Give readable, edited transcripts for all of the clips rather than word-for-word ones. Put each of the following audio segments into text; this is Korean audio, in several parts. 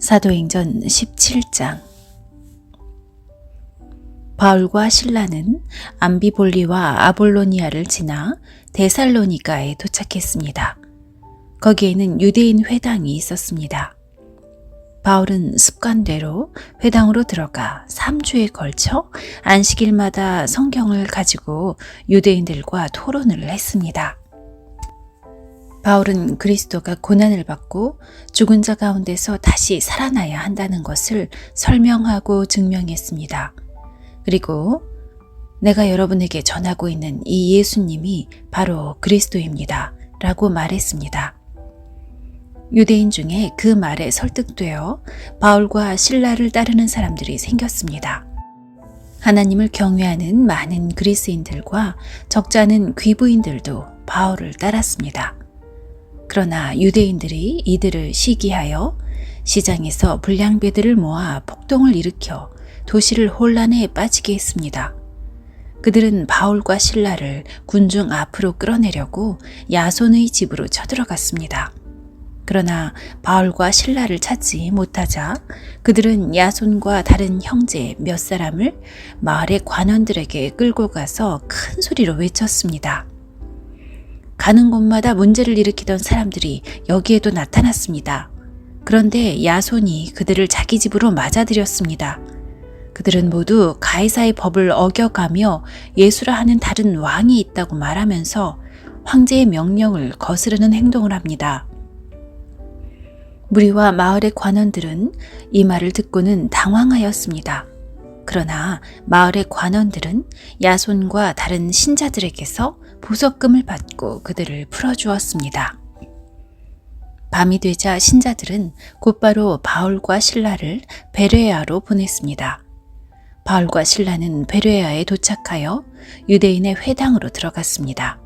사도행전 17장. 바울과 실라는 암비볼리와 아볼로니아를 지나 데살로니가에 도착했습니다. 거기에는 유대인 회당이 있었습니다. 바울은 습관대로 회당으로 들어가 3주에 걸쳐 안식일마다 성경을 가지고 유대인들과 토론을 했습니다. 바울은 그리스도가 고난을 받고 죽은 자 가운데서 다시 살아나야 한다는 것을 설명하고 증명했습니다. 그리고 내가 여러분에게 전하고 있는 이 예수님이 바로 그리스도입니다. 라고 말했습니다. 유대인 중에 그 말에 설득되어 바울과 실라를 따르는 사람들이 생겼습니다. 하나님을 경외하는 많은 그리스인들과 적지 않은 귀부인들도 바울을 따랐습니다. 그러나 유대인들이 이들을 시기하여 시장에서 불량배들을 모아 폭동을 일으켜 도시를 혼란에 빠지게 했습니다. 그들은 바울과 실라를 군중 앞으로 끌어내려고 야손의 집으로 쳐들어갔습니다. 그러나 바울과 실라를 찾지 못하자 그들은 야손과 다른 형제 몇 사람을 마을의 관원들에게 끌고 가서 큰 소리로 외쳤습니다. 가는 곳마다 문제를 일으키던 사람들이 여기에도 나타났습니다. 그런데 야손이 그들을 자기 집으로 맞아들였습니다. 그들은 모두 가이사의 법을 어겨가며 예수라 하는 다른 왕이 있다고 말하면서 황제의 명령을 거스르는 행동을 합니다. 무리와 마을의 관원들은 이 말을 듣고는 당황하였습니다. 그러나 마을의 관원들은 야손과 다른 신자들에게서 보석금을 받고 그들을 풀어주었습니다. 밤이 되자 신자들은 곧바로 바울과 실라를 베레아로 보냈습니다. 바울과 실라는 베레아에 도착하여 유대인의 회당으로 들어갔습니다.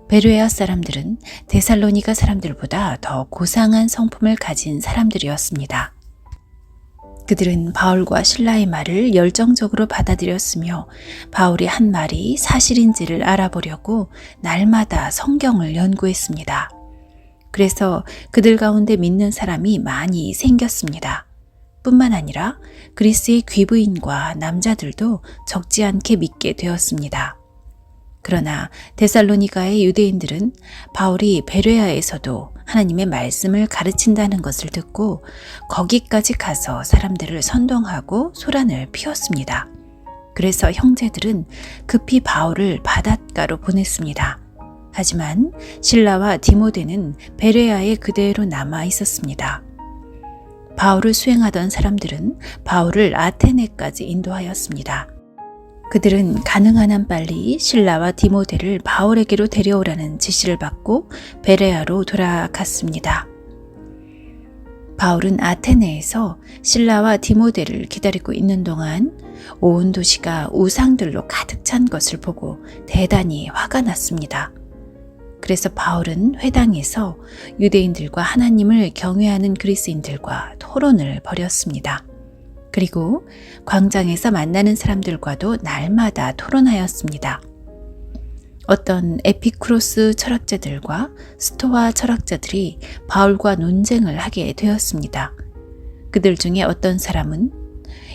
베레아 사람들은 데살로니가 사람들보다 더 고상한 성품을 가진 사람들이었습니다. 그들은 바울과 실라의 말을 열정적으로 받아들였으며 바울이 한 말이 사실인지를 알아보려고 날마다 성경을 연구했습니다. 그래서 그들 가운데 믿는 사람이 많이 생겼습니다. 뿐만 아니라 그리스의 귀부인과 남자들도 적지 않게 믿게 되었습니다. 그러나 데살로니가의 유대인들은 바울이 베레아에서도 하나님의 말씀을 가르친다는 것을 듣고 거기까지 가서 사람들을 선동하고 소란을 피웠습니다. 그래서 형제들은 급히 바울을 바닷가로 보냈습니다. 하지만 실라와 디모데는 베레아에 그대로 남아 있었습니다. 바울을 수행하던 사람들은 바울을 아테네까지 인도하였습니다. 그들은 가능한 한 빨리 실라와 디모데를 바울에게로 데려오라는 지시를 받고 베레아로 돌아갔습니다. 바울은 아테네에서 실라와 디모데를 기다리고 있는 동안 온 도시가 우상들로 가득 찬 것을 보고 대단히 화가 났습니다. 그래서 바울은 회당에서 유대인들과 하나님을 경외하는 그리스인들과 토론을 벌였습니다. 그리고 광장에서 만나는 사람들과도 날마다 토론하였습니다. 어떤 에피쿠로스 철학자들과 스토아 철학자들이 바울과 논쟁을 하게 되었습니다. 그들 중에 어떤 사람은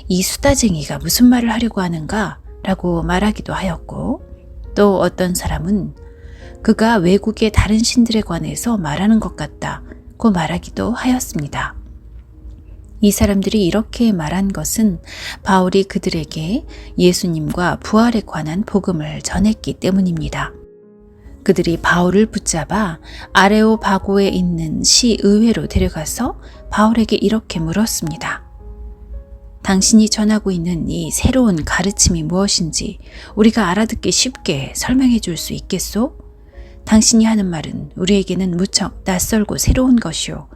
이 수다쟁이가 무슨 말을 하려고 하는가? 라고 말하기도 하였고, 또 어떤 사람은 그가 외국의 다른 신들에 관해서 말하는 것 같다고 말하기도 하였습니다. 이 사람들이 이렇게 말한 것은 바울이 그들에게 예수님과 부활에 관한 복음을 전했기 때문입니다. 그들이 바울을 붙잡아 아레오바고에 있는 시의회로 데려가서 바울에게 이렇게 물었습니다. 당신이 전하고 있는 이 새로운 가르침이 무엇인지 우리가 알아듣기 쉽게 설명해 줄 수 있겠소? 당신이 하는 말은 우리에게는 무척 낯설고 새로운 것이오.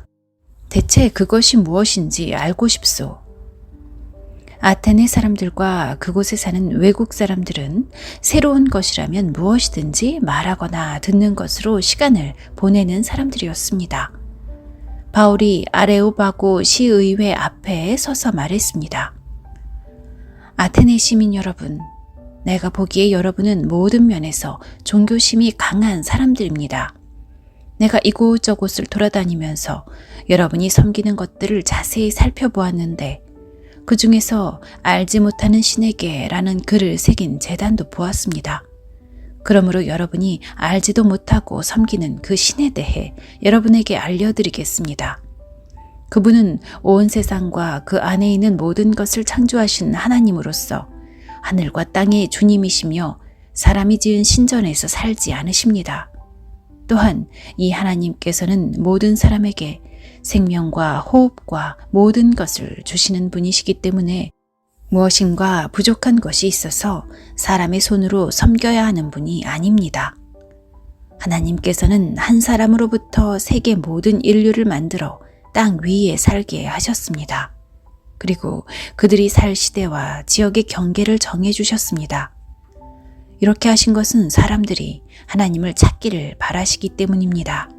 대체 그것이 무엇인지 알고 싶소. 아테네 사람들과 그곳에 사는 외국 사람들은 새로운 것이라면 무엇이든지 말하거나 듣는 것으로 시간을 보내는 사람들이었습니다. 바울이 아레오바고 시의회 앞에 서서 말했습니다. 아테네 시민 여러분, 내가 보기에 여러분은 모든 면에서 종교심이 강한 사람들입니다. 내가 이곳저곳을 돌아다니면서 여러분이 섬기는 것들을 자세히 살펴보았는데 그 중에서 알지 못하는 신에게라는 글을 새긴 제단도 보았습니다. 그러므로 여러분이 알지도 못하고 섬기는 그 신에 대해 여러분에게 알려드리겠습니다. 그분은 온 세상과 그 안에 있는 모든 것을 창조하신 하나님으로서 하늘과 땅의 주님이시며 사람이 지은 신전에서 살지 않으십니다. 또한 이 하나님께서는 모든 사람에게 생명과 호흡과 모든 것을 주시는 분이시기 때문에 무엇인가 부족한 것이 있어서 사람의 손으로 섬겨야 하는 분이 아닙니다. 하나님께서는 한 사람으로부터 세계 모든 인류를 만들어 땅 위에 살게 하셨습니다. 그리고 그들이 살 시대와 지역의 경계를 정해 주셨습니다. 이렇게 하신 것은 사람들이 하나님을 찾기를 바라시기 때문입니다.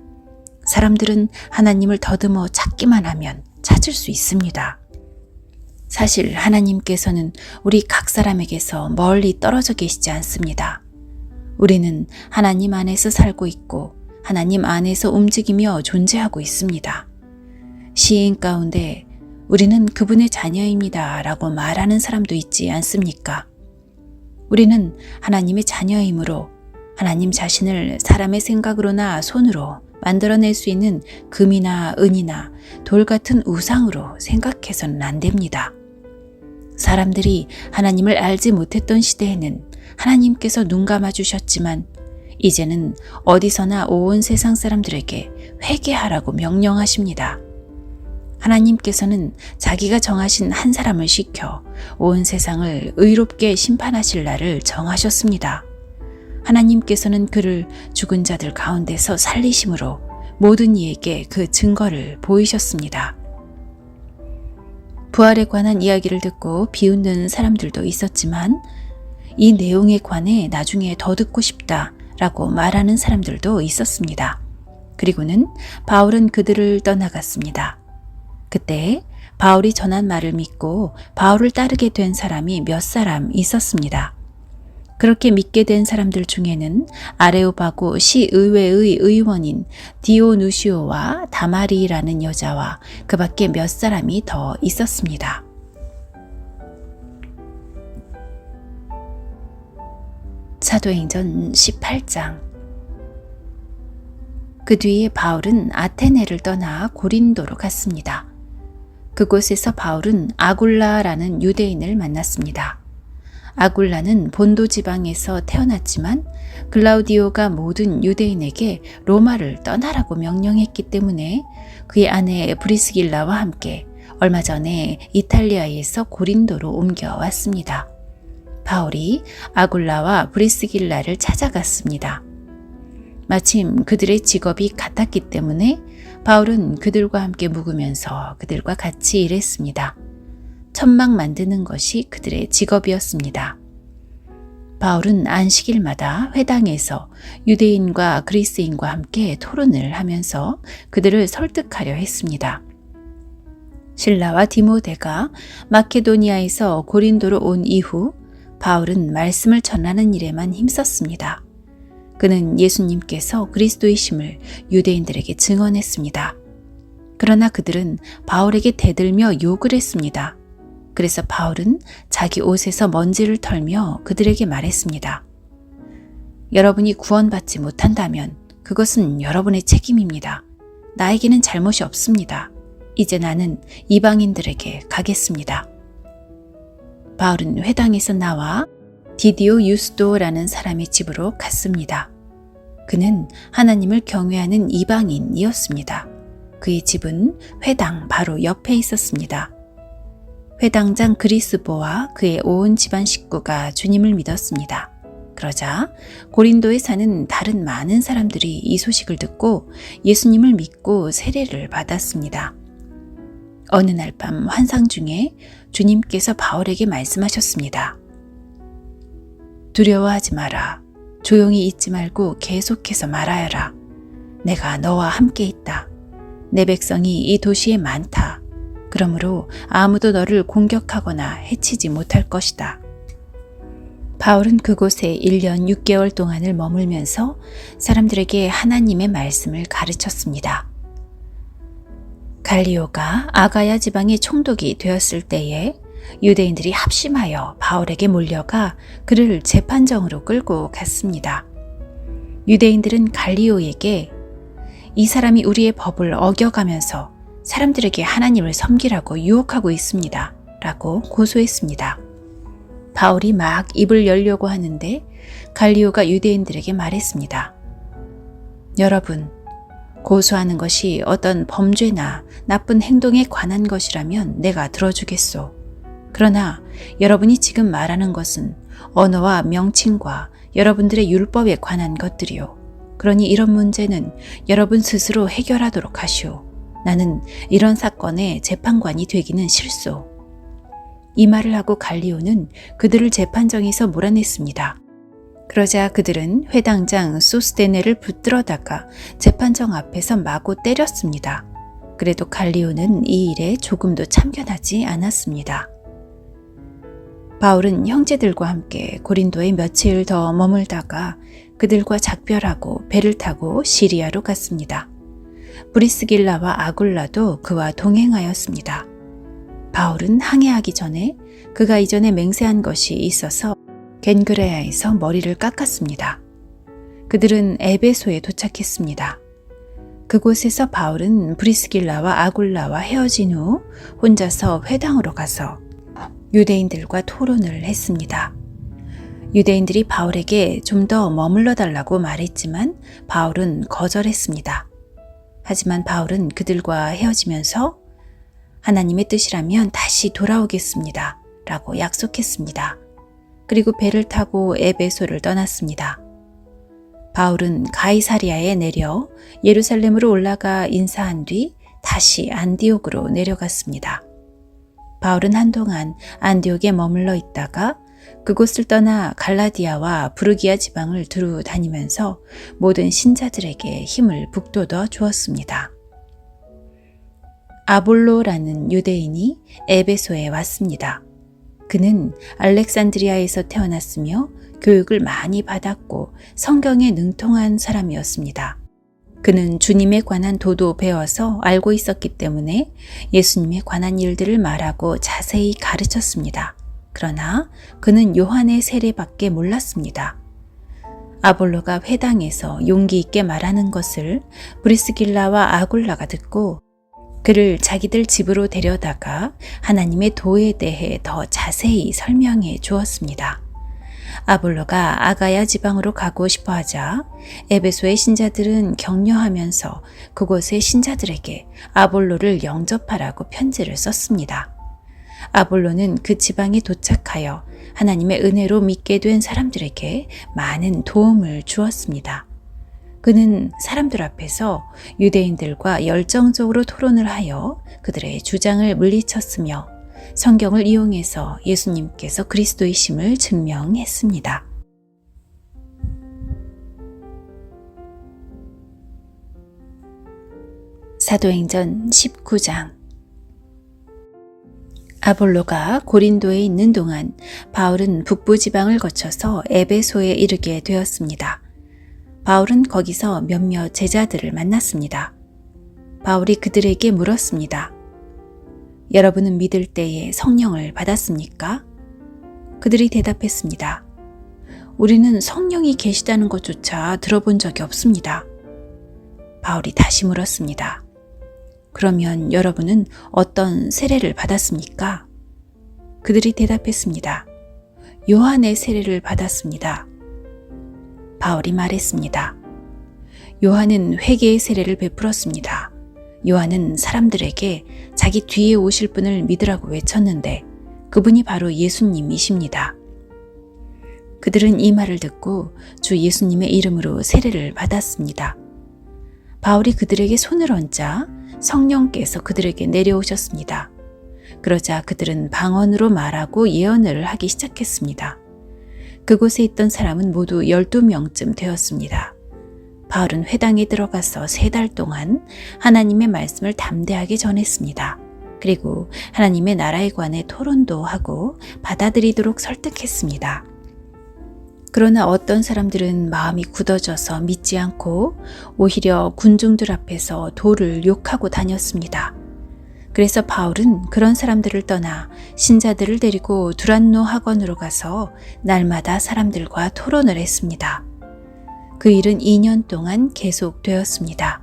사람들은 하나님을 더듬어 찾기만 하면 찾을 수 있습니다. 사실 하나님께서는 우리 각 사람에게서 멀리 떨어져 계시지 않습니다. 우리는 하나님 안에서 살고 있고 하나님 안에서 움직이며 존재하고 있습니다. 시인 가운데 우리는 그분의 자녀입니다 라고 말하는 사람도 있지 않습니까? 우리는 하나님의 자녀이므로 하나님 자신을 사람의 생각으로나 손으로 만들어낼 수 있는 금이나 은이나 돌 같은 우상으로 생각해서는 안 됩니다. 사람들이 하나님을 알지 못했던 시대에는 하나님께서 눈 감아주셨지만 이제는 어디서나 온 세상 사람들에게 회개하라고 명령하십니다. 하나님께서는 자기가 정하신 한 사람을 시켜 온 세상을 의롭게 심판하실 날을 정하셨습니다. 하나님께서는 그를 죽은 자들 가운데서 살리심으로 모든 이에게 그 증거를 보이셨습니다. 부활에 관한 이야기를 듣고 비웃는 사람들도 있었지만 이 내용에 관해 나중에 더 듣고 싶다라고 말하는 사람들도 있었습니다. 그리고는 바울은 그들을 떠나갔습니다. 그때 바울이 전한 말을 믿고 바울을 따르게 된 사람이 몇 사람 있었습니다. 그렇게 믿게 된 사람들 중에는 아레오바고 시의회의 의원인 디오누시오와 다마리라는 여자와 그 밖에 몇 사람이 더 있었습니다. 사도행전 18장. 그 뒤에 바울은 아테네를 떠나 고린도로 갔습니다. 그곳에서 바울은 아굴라라는 유대인을 만났습니다. 아굴라는 본도 지방에서 태어났지만 글라우디오가 모든 유대인에게 로마를 떠나라고 명령했기 때문에 그의 아내 브리스길라와 함께 얼마 전에 이탈리아에서 고린도로 옮겨왔습니다. 바울이 아굴라와 브리스길라를 찾아갔습니다. 마침 그들의 직업이 같았기 때문에 바울은 그들과 함께 묵으면서 그들과 같이 일했습니다. 천막 만드는 것이 그들의 직업이었습니다. 바울은 안식일마다 회당에서 유대인과 그리스인과 함께 토론을 하면서 그들을 설득하려 했습니다. 실라와 디모데가 마케도니아에서 고린도로 온 이후 바울은 말씀을 전하는 일에만 힘썼습니다. 그는 예수님께서 그리스도이심을 유대인들에게 증언했습니다. 그러나 그들은 바울에게 대들며 욕을 했습니다. 그래서 바울은 자기 옷에서 먼지를 털며 그들에게 말했습니다. 여러분이 구원받지 못한다면 그것은 여러분의 책임입니다. 나에게는 잘못이 없습니다. 이제 나는 이방인들에게 가겠습니다. 바울은 회당에서 나와 디디오 유스도라는 사람의 집으로 갔습니다. 그는 하나님을 경외하는 이방인이었습니다. 그의 집은 회당 바로 옆에 있었습니다. 회당장 그리스보와 그의 온 집안 식구가 주님을 믿었습니다. 그러자 고린도에 사는 다른 많은 사람들이 이 소식을 듣고 예수님을 믿고 세례를 받았습니다. 어느 날 밤 환상 중에 주님께서 바울에게 말씀하셨습니다. 두려워하지 마라. 조용히 있지 말고 계속해서 말하여라. 내가 너와 함께 있다. 내 백성이 이 도시에 많다. 그러므로 아무도 너를 공격하거나 해치지 못할 것이다. 바울은 그곳에 1년 6개월 동안을 머물면서 사람들에게 하나님의 말씀을 가르쳤습니다. 갈리오가 아가야 지방의 총독이 되었을 때에 유대인들이 합심하여 바울에게 몰려가 그를 재판정으로 끌고 갔습니다. 유대인들은 갈리오에게 이 사람이 우리의 법을 어겨가면서 사람들에게 하나님을 섬기라고 유혹하고 있습니다. 라고 고소했습니다. 바울이 막 입을 열려고 하는데 갈리오가 유대인들에게 말했습니다. 여러분, 고소하는 것이 어떤 범죄나 나쁜 행동에 관한 것이라면 내가 들어주겠소. 그러나 여러분이 지금 말하는 것은 언어와 명칭과 여러분들의 율법에 관한 것들이요. 그러니 이런 문제는 여러분 스스로 해결하도록 하시오. 나는 이런 사건의 재판관이 되기는 싫소. 이 말을 하고 갈리오는 그들을 재판정에서 몰아냈습니다. 그러자 그들은 회당장 소스데네를 붙들어다가 재판정 앞에서 마구 때렸습니다. 그래도 갈리오는 이 일에 조금도 참견하지 않았습니다. 바울은 형제들과 함께 고린도에 며칠 더 머물다가 그들과 작별하고 배를 타고 시리아로 갔습니다. 브리스길라와 아굴라도 그와 동행하였습니다. 바울은 항해하기 전에 그가 이전에 맹세한 것이 있어서 겐그레아에서 머리를 깎았습니다. 그들은 에베소에 도착했습니다. 그곳에서 바울은 브리스길라와 아굴라와 헤어진 후 혼자서 회당으로 가서 유대인들과 토론을 했습니다. 유대인들이 바울에게 좀 더 머물러 달라고 말했지만 바울은 거절했습니다. 하지만 바울은 그들과 헤어지면서 하나님의 뜻이라면 다시 돌아오겠습니다. 라고 약속했습니다. 그리고 배를 타고 에베소를 떠났습니다. 바울은 가이사리아에 내려 예루살렘으로 올라가 인사한 뒤 다시 안디옥으로 내려갔습니다. 바울은 한동안 안디옥에 머물러 있다가 그곳을 떠나 갈라디아와 부르기아 지방을 두루 다니면서 모든 신자들에게 힘을 북돋워 주었습니다. 아볼로라는 유대인이 에베소에 왔습니다. 그는 알렉산드리아에서 태어났으며 교육을 많이 받았고 성경에 능통한 사람이었습니다. 그는 주님에 관한 도도 배워서 알고 있었기 때문에 예수님에 관한 일들을 말하고 자세히 가르쳤습니다. 그러나 그는 요한의 세례밖에 몰랐습니다. 아볼로가 회당에서 용기 있게 말하는 것을 브리스길라와 아굴라가 듣고 그를 자기들 집으로 데려다가 하나님의 도에 대해 더 자세히 설명해 주었습니다. 아볼로가 아가야 지방으로 가고 싶어 하자 에베소의 신자들은 격려하면서 그곳의 신자들에게 아볼로를 영접하라고 편지를 썼습니다. 아볼로는 그 지방에 도착하여 하나님의 은혜로 믿게 된 사람들에게 많은 도움을 주었습니다. 그는 사람들 앞에서 유대인들과 열정적으로 토론을 하여 그들의 주장을 물리쳤으며 성경을 이용해서 예수님께서 그리스도이심을 증명했습니다. 사도행전 19장. 아볼로가 고린도에 있는 동안 바울은 북부 지방을 거쳐서 에베소에 이르게 되었습니다. 바울은 거기서 몇몇 제자들을 만났습니다. 바울이 그들에게 물었습니다. 여러분은 믿을 때에 성령을 받았습니까? 그들이 대답했습니다. 우리는 성령이 계시다는 것조차 들어본 적이 없습니다. 바울이 다시 물었습니다. 그러면 여러분은 어떤 세례를 받았습니까? 그들이 대답했습니다. 요한의 세례를 받았습니다. 바울이 말했습니다. 요한은 회개의 세례를 베풀었습니다. 요한은 사람들에게 자기 뒤에 오실 분을 믿으라고 외쳤는데 그분이 바로 예수님이십니다. 그들은 이 말을 듣고 주 예수님의 이름으로 세례를 받았습니다. 바울이 그들에게 손을 얹자 성령께서 그들에게 내려오셨습니다. 그러자 그들은 방언으로 말하고 예언을 하기 시작했습니다. 그곳에 있던 사람은 모두 12명쯤 되었습니다. 바울은 회당에 들어가서 3달 동안 하나님의 말씀을 담대하게 전했습니다. 그리고 하나님의 나라에 관해 토론도 하고 받아들이도록 설득했습니다. 그러나 어떤 사람들은 마음이 굳어져서 믿지 않고 오히려 군중들 앞에서 도를 욕하고 다녔습니다. 그래서 바울은 그런 사람들을 떠나 신자들을 데리고 두란노 학원으로 가서 날마다 사람들과 토론을 했습니다. 그 일은 2년 동안 계속되었습니다.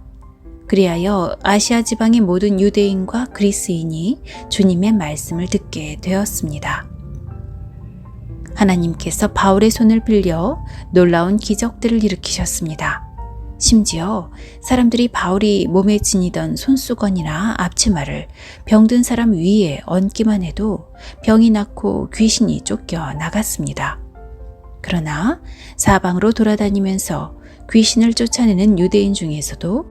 그리하여 아시아 지방의 모든 유대인과 그리스인이 주님의 말씀을 듣게 되었습니다. 하나님께서 바울의 손을 빌려 놀라운 기적들을 일으키셨습니다. 심지어 사람들이 바울이 몸에 지니던 손수건이나 앞치마를 병든 사람 위에 얹기만 해도 병이 낫고 귀신이 쫓겨 나갔습니다. 그러나 사방으로 돌아다니면서 귀신을 쫓아내는 유대인 중에서도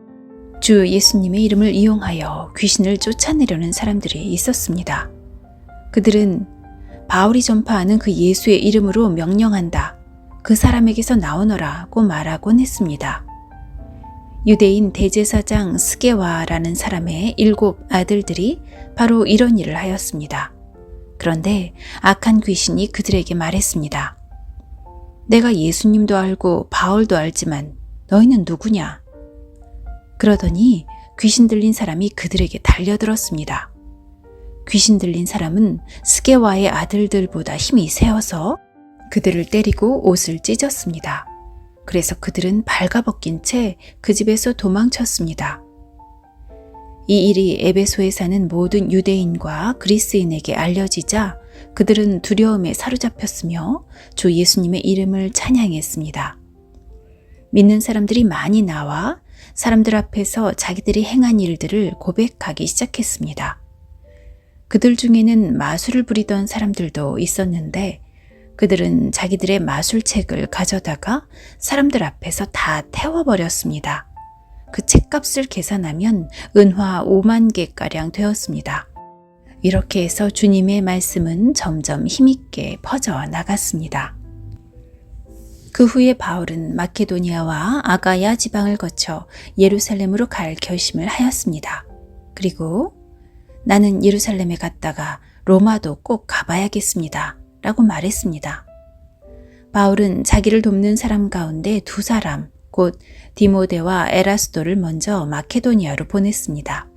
주 예수님의 이름을 이용하여 귀신을 쫓아내려는 사람들이 있었습니다. 그들은 바울이 전파하는 그 예수의 이름으로 명령한다. 그 사람에게서 나오너라고 말하곤 했습니다. 유대인 대제사장 스게와라는 사람의 7 아들들이 바로 이런 일을 하였습니다. 그런데 악한 귀신이 그들에게 말했습니다. 내가 예수님도 알고 바울도 알지만 너희는 누구냐? 그러더니 귀신 들린 사람이 그들에게 달려들었습니다. 귀신 들린 사람은 스게와의 아들들보다 힘이 세어서 그들을 때리고 옷을 찢었습니다. 그래서 그들은 발가벗긴 채 그 집에서 도망쳤습니다. 이 일이 에베소에 사는 모든 유대인과 그리스인에게 알려지자 그들은 두려움에 사로잡혔으며 주 예수님의 이름을 찬양했습니다. 믿는 사람들이 많이 나와 사람들 앞에서 자기들이 행한 일들을 고백하기 시작했습니다. 그들 중에는 마술을 부리던 사람들도 있었는데 그들은 자기들의 마술책을 가져다가 사람들 앞에서 다 태워버렸습니다. 그 책값을 계산하면 은화 5만 개가량 되었습니다. 이렇게 해서 주님의 말씀은 점점 힘있게 퍼져 나갔습니다. 그 후에 바울은 마케도니아와 아가야 지방을 거쳐 예루살렘으로 갈 결심을 하였습니다. 그리고 나는 예루살렘에 갔다가 로마도 꼭 가봐야겠습니다. 라고 말했습니다. 바울은 자기를 돕는 사람 가운데 2사람, 곧 디모데와 에라스도를 먼저 마케도니아로 보냈습니다.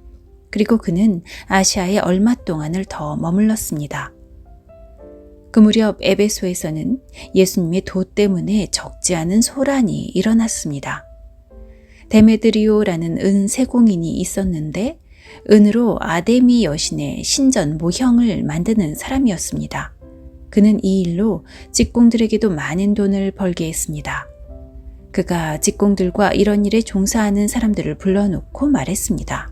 그리고 그는 아시아에 얼마 동안을 더 머물렀습니다. 그 무렵 에베소에서는 예수님의 도 때문에 적지 않은 소란이 일어났습니다. 데메드리오라는 은 세공인이 있었는데 은으로 아데미 여신의 신전 모형을 만드는 사람이었습니다. 그는 이 일로 직공들에게도 많은 돈을 벌게 했습니다. 그가 직공들과 이런 일에 종사하는 사람들을 불러놓고 말했습니다.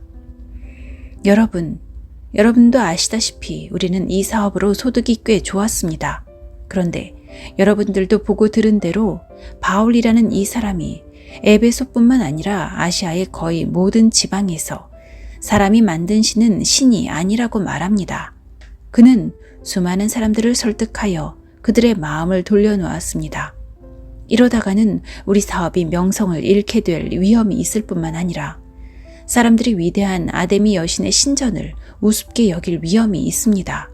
여러분도 아시다시피 우리는 이 사업으로 소득이 꽤 좋았습니다. 그런데 여러분들도 보고 들은 대로 바울이라는 이 사람이 에베소뿐만 아니라 아시아의 거의 모든 지방에서 사람이 만든 신은 신이 아니라고 말합니다. 그는 수많은 사람들을 설득하여 그들의 마음을 돌려놓았습니다. 이러다가는 우리 사업이 명성을 잃게 될 위험이 있을 뿐만 아니라 사람들이 위대한 아데미 여신의 신전을 우습게 여길 위험이 있습니다.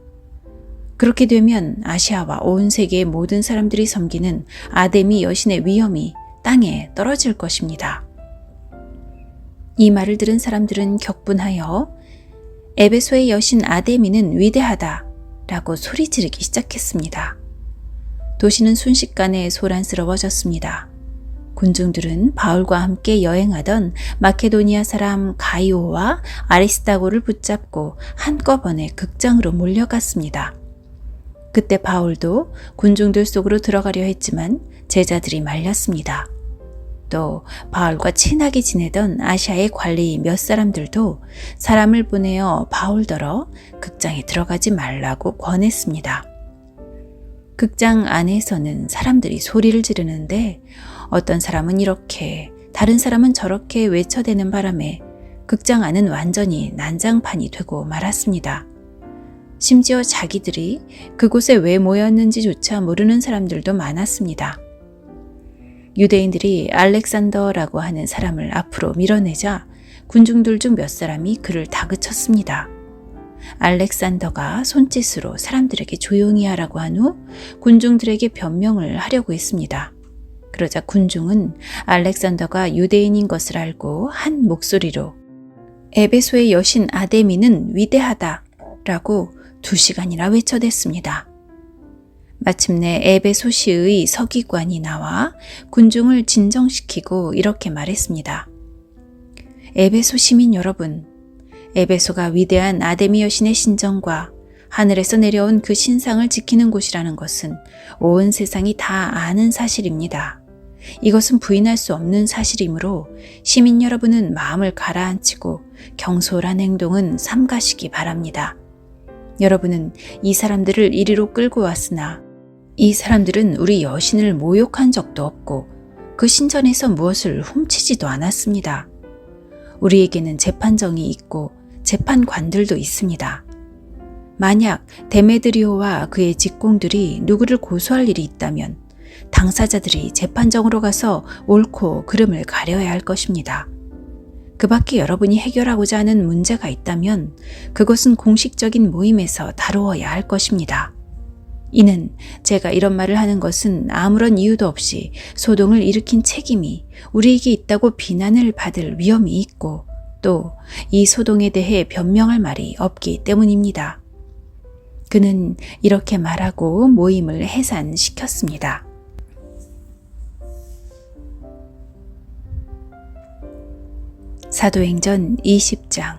그렇게 되면 아시아와 온 세계의 모든 사람들이 섬기는 아데미 여신의 위엄이 땅에 떨어질 것입니다. 이 말을 들은 사람들은 격분하여 에베소의 여신 아데미는 위대하다 라고 소리 지르기 시작했습니다. 도시는 순식간에 소란스러워졌습니다. 군중들은 바울과 함께 여행하던 마케도니아 사람 가이오와 아리스다고를 붙잡고 한꺼번에 극장으로 몰려갔습니다. 그때 바울도 군중들 속으로 들어가려 했지만 제자들이 말렸습니다. 또 바울과 친하게 지내던 아시아의 관리 몇 사람들도 사람을 보내어 바울더러 극장에 들어가지 말라고 권했습니다. 극장 안에서는 사람들이 소리를 지르는데 어떤 사람은 이렇게 다른 사람은 저렇게 외쳐대는 바람에 극장 안은 완전히 난장판이 되고 말았습니다. 심지어 자기들이 그곳에 왜 모였는지조차 모르는 사람들도 많았습니다. 유대인들이 알렉산더라고 하는 사람을 앞으로 밀어내자 군중들 중 몇 사람이 그를 다그쳤습니다. 알렉산더가 손짓으로 사람들에게 조용히 하라고 한 후 군중들에게 변명을 하려고 했습니다. 그러자 군중은 알렉산더가 유대인인 것을 알고 한 목소리로 에베소의 여신 아데미는 위대하다 라고 2시간이나 외쳐댔습니다. 마침내 에베소시의 서기관이 나와 군중을 진정시키고 이렇게 말했습니다. 에베소 시민 여러분, 에베소가 위대한 아데미 여신의 신정과 하늘에서 내려온 그 신상을 지키는 곳이라는 것은 온 세상이 다 아는 사실입니다. 이것은 부인할 수 없는 사실이므로 시민 여러분은 마음을 가라앉히고 경솔한 행동은 삼가시기 바랍니다. 여러분은 이 사람들을 이리로 끌고 왔으나 이 사람들은 우리 여신을 모욕한 적도 없고 그 신전에서 무엇을 훔치지도 않았습니다. 우리에게는 재판정이 있고 재판관들도 있습니다. 만약 데메드리오와 그의 직공들이 누구를 고소할 일이 있다면 당사자들이 재판정으로 가서 옳고 그름을 가려야 할 것입니다. 그 밖에 여러분이 해결하고자 하는 문제가 있다면 그것은 공식적인 모임에서 다루어야 할 것입니다. 이는 제가 이런 말을 하는 것은 아무런 이유도 없이 소동을 일으킨 책임이 우리에게 있다고 비난을 받을 위험이 있고 또 이 소동에 대해 변명할 말이 없기 때문입니다. 그는 이렇게 말하고 모임을 해산시켰습니다. 사도행전 20장.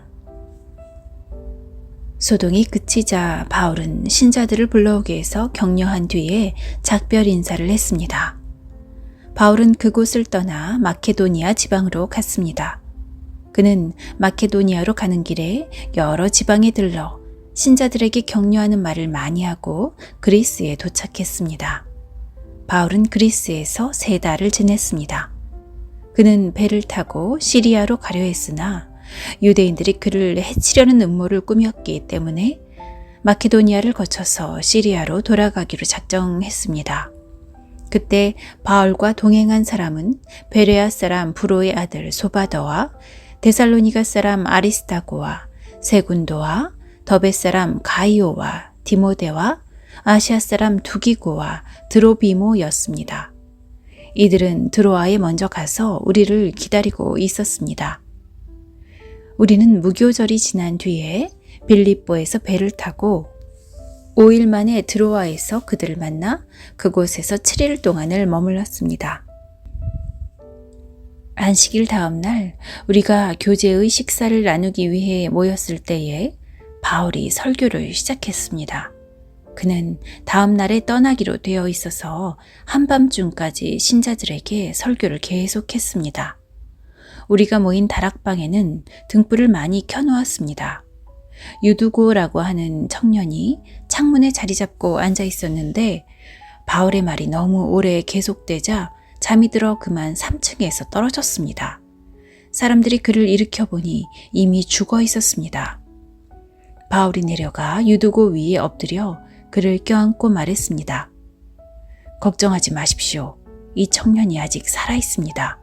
소동이 그치자 바울은 신자들을 불러오게 해서 격려한 뒤에 작별 인사를 했습니다. 바울은 그곳을 떠나 마케도니아 지방으로 갔습니다. 그는 마케도니아로 가는 길에 여러 지방에 들러 신자들에게 격려하는 말을 많이 하고 그리스에 도착했습니다. 바울은 그리스에서 3달을 지냈습니다. 그는 배를 타고 시리아로 가려 했으나 유대인들이 그를 해치려는 음모를 꾸몄기 때문에 마케도니아를 거쳐서 시리아로 돌아가기로 작정했습니다. 그때 바울과 동행한 사람은 베레아 사람 브로의 아들 소바더와 데살로니가 사람 아리스타고와 세군도와 더베 사람 가이오와 디모데와 아시아 사람 두기고와 드로비모였습니다. 이들은 드로아에 먼저 가서 우리를 기다리고 있었습니다. 우리는 무교절이 지난 뒤에 빌립보에서 배를 타고 5일 만에 드로아에서 그들을 만나 그곳에서 7일 동안을 머물렀습니다. 안식일 다음 날 우리가 교제의 식사를 나누기 위해 모였을 때에 바울이 설교를 시작했습니다. 그는 다음 날에 떠나기로 되어 있어서 한밤중까지 신자들에게 설교를 계속했습니다. 우리가 모인 다락방에는 등불을 많이 켜놓았습니다. 유두고라고 하는 청년이 창문에 자리 잡고 앉아 있었는데 바울의 말이 너무 오래 계속되자 잠이 들어 그만 3층에서 떨어졌습니다. 사람들이 그를 일으켜 보니 이미 죽어 있었습니다. 바울이 내려가 유두고 위에 엎드려 그를 껴안고 말했습니다. 걱정하지 마십시오. 이 청년이 아직 살아 있습니다.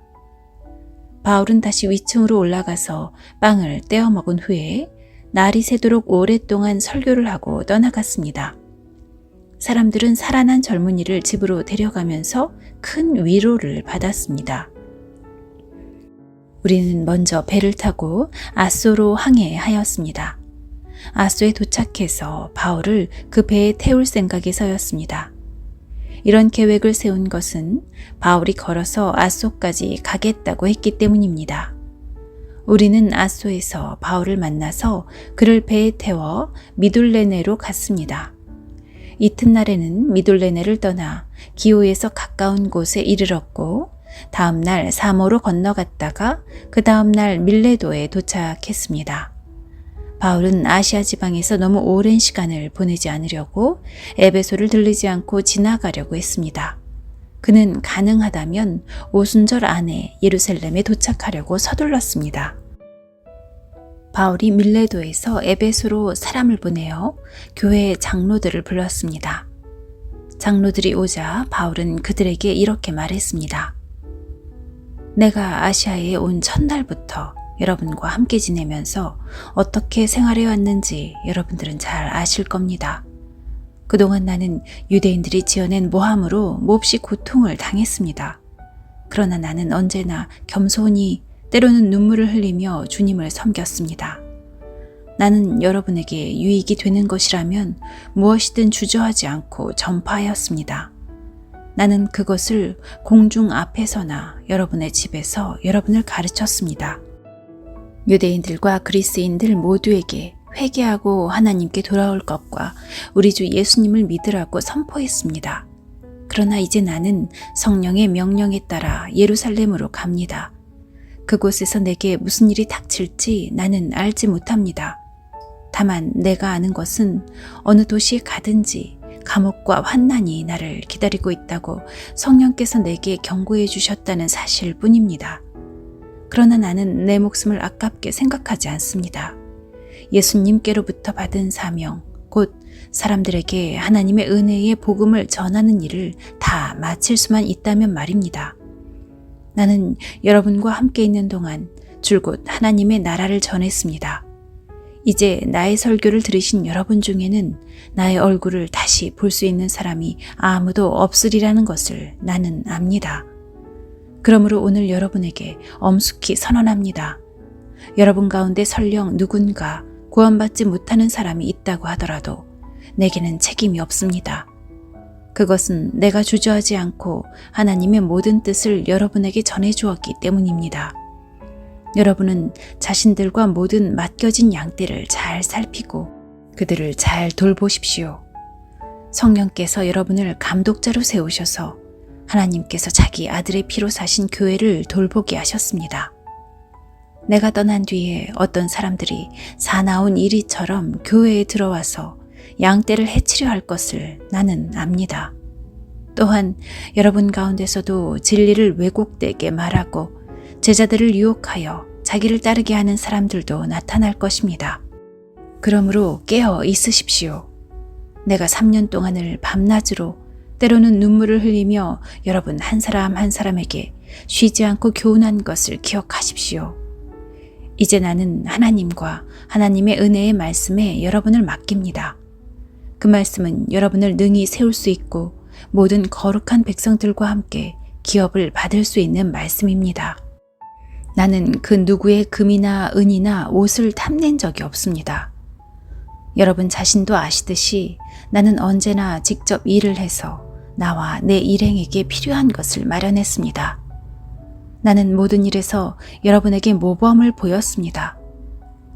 바울은 다시 위층으로 올라가서 빵을 떼어 먹은 후에 날이 새도록 오랫동안 설교를 하고 떠나갔습니다. 사람들은 살아난 젊은이를 집으로 데려가면서 큰 위로를 받았습니다. 우리는 먼저 배를 타고 아소로 항해하였습니다. 아소에 도착해서 바울을 그 배에 태울 생각에서였습니다. 이런 계획을 세운 것은 바울이 걸어서 아소까지 가겠다고 했기 때문입니다. 우리는 아소에서 바울을 만나서 그를 배에 태워 미둘레네로 갔습니다. 이튿날에는 미둘레네를 떠나 기오에서 가까운 곳에 이르렀고 다음 날 사모로 건너갔다가 그 다음 날 밀레도에 도착했습니다. 바울은 아시아 지방에서 너무 오랜 시간을 보내지 않으려고 에베소를 들르지 않고 지나가려고 했습니다. 그는 가능하다면 오순절 안에 예루살렘에 도착하려고 서둘렀습니다. 바울이 밀레도에서 에베소로 사람을 보내어 교회 장로들을 불렀습니다. 장로들이 오자 바울은 그들에게 이렇게 말했습니다. 내가 아시아에 온 첫날부터 여러분과 함께 지내면서 어떻게 생활해 왔는지 여러분들은 잘 아실 겁니다. 그동안 나는 유대인들이 지어낸 모함으로 몹시 고통을 당했습니다. 그러나 나는 언제나 겸손히 때로는 눈물을 흘리며 주님을 섬겼습니다. 나는 여러분에게 유익이 되는 것이라면 무엇이든 주저하지 않고 전파하였습니다. 나는 그것을 공중 앞에서나 여러분의 집에서 여러분을 가르쳤습니다. 유대인들과 그리스인들 모두에게 회개하고 하나님께 돌아올 것과 우리 주 예수님을 믿으라고 선포했습니다. 그러나 이제 나는 성령의 명령에 따라 예루살렘으로 갑니다. 그곳에서 내게 무슨 일이 닥칠지 나는 알지 못합니다. 다만 내가 아는 것은 어느 도시에 가든지 감옥과 환난이 나를 기다리고 있다고 성령께서 내게 경고해 주셨다는 사실뿐입니다. 그러나 나는 내 목숨을 아깝게 생각하지 않습니다. 예수님께로부터 받은 사명, 곧 사람들에게 하나님의 은혜의 복음을 전하는 일을 다 마칠 수만 있다면 말입니다. 나는 여러분과 함께 있는 동안 줄곧 하나님의 나라를 전했습니다. 이제 나의 설교를 들으신 여러분 중에는 나의 얼굴을 다시 볼 수 있는 사람이 아무도 없으리라는 것을 나는 압니다. 그러므로 오늘 여러분에게 엄숙히 선언합니다. 여러분 가운데 설령 누군가 구원받지 못하는 사람이 있다고 하더라도 내게는 책임이 없습니다. 그것은 내가 주저하지 않고 하나님의 모든 뜻을 여러분에게 전해주었기 때문입니다. 여러분은 자신들과 모든 맡겨진 양떼를 잘 살피고 그들을 잘 돌보십시오. 성령께서 여러분을 감독자로 세우셔서 하나님께서 자기 아들의 피로 사신 교회를 돌보게 하셨습니다. 내가 떠난 뒤에 어떤 사람들이 사나운 이리처럼 교회에 들어와서 양떼를 해치려 할 것을 나는 압니다. 또한 여러분 가운데서도 진리를 왜곡되게 말하고 제자들을 유혹하여 자기를 따르게 하는 사람들도 나타날 것입니다. 그러므로 깨어 있으십시오. 내가 3년 동안을 밤낮으로 때로는 눈물을 흘리며 여러분 한 사람 한 사람에게 쉬지 않고 교훈한 것을 기억하십시오. 이제 나는 하나님과 하나님의 은혜의 말씀에 여러분을 맡깁니다. 그 말씀은 여러분을 능히 세울 수 있고 모든 거룩한 백성들과 함께 기업을 받을 수 있는 말씀입니다. 나는 그 누구의 금이나 은이나 옷을 탐낸 적이 없습니다. 여러분 자신도 아시듯이 나는 언제나 직접 일을 해서 나와 내 일행에게 필요한 것을 마련했습니다. 나는 모든 일에서 여러분에게 모범을 보였습니다.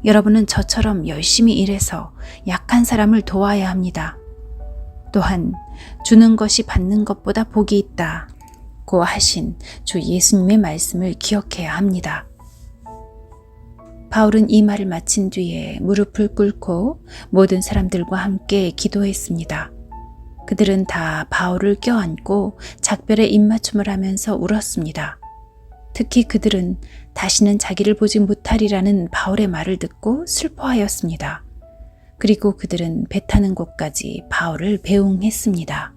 여러분은 저처럼 열심히 일해서 약한 사람을 도와야 합니다. 또한 주는 것이 받는 것보다 복이 있다고 하신 주 예수님의 말씀을 기억해야 합니다. 바울은 이 말을 마친 뒤에 무릎을 꿇고 모든 사람들과 함께 기도했습니다. 그들은 다 바울을 껴안고 작별의 입맞춤을 하면서 울었습니다. 특히 그들은 다시는 자기를 보지 못하리라는 바울의 말을 듣고 슬퍼하였습니다. 그리고 그들은 배 타는 곳까지 바울을 배웅했습니다.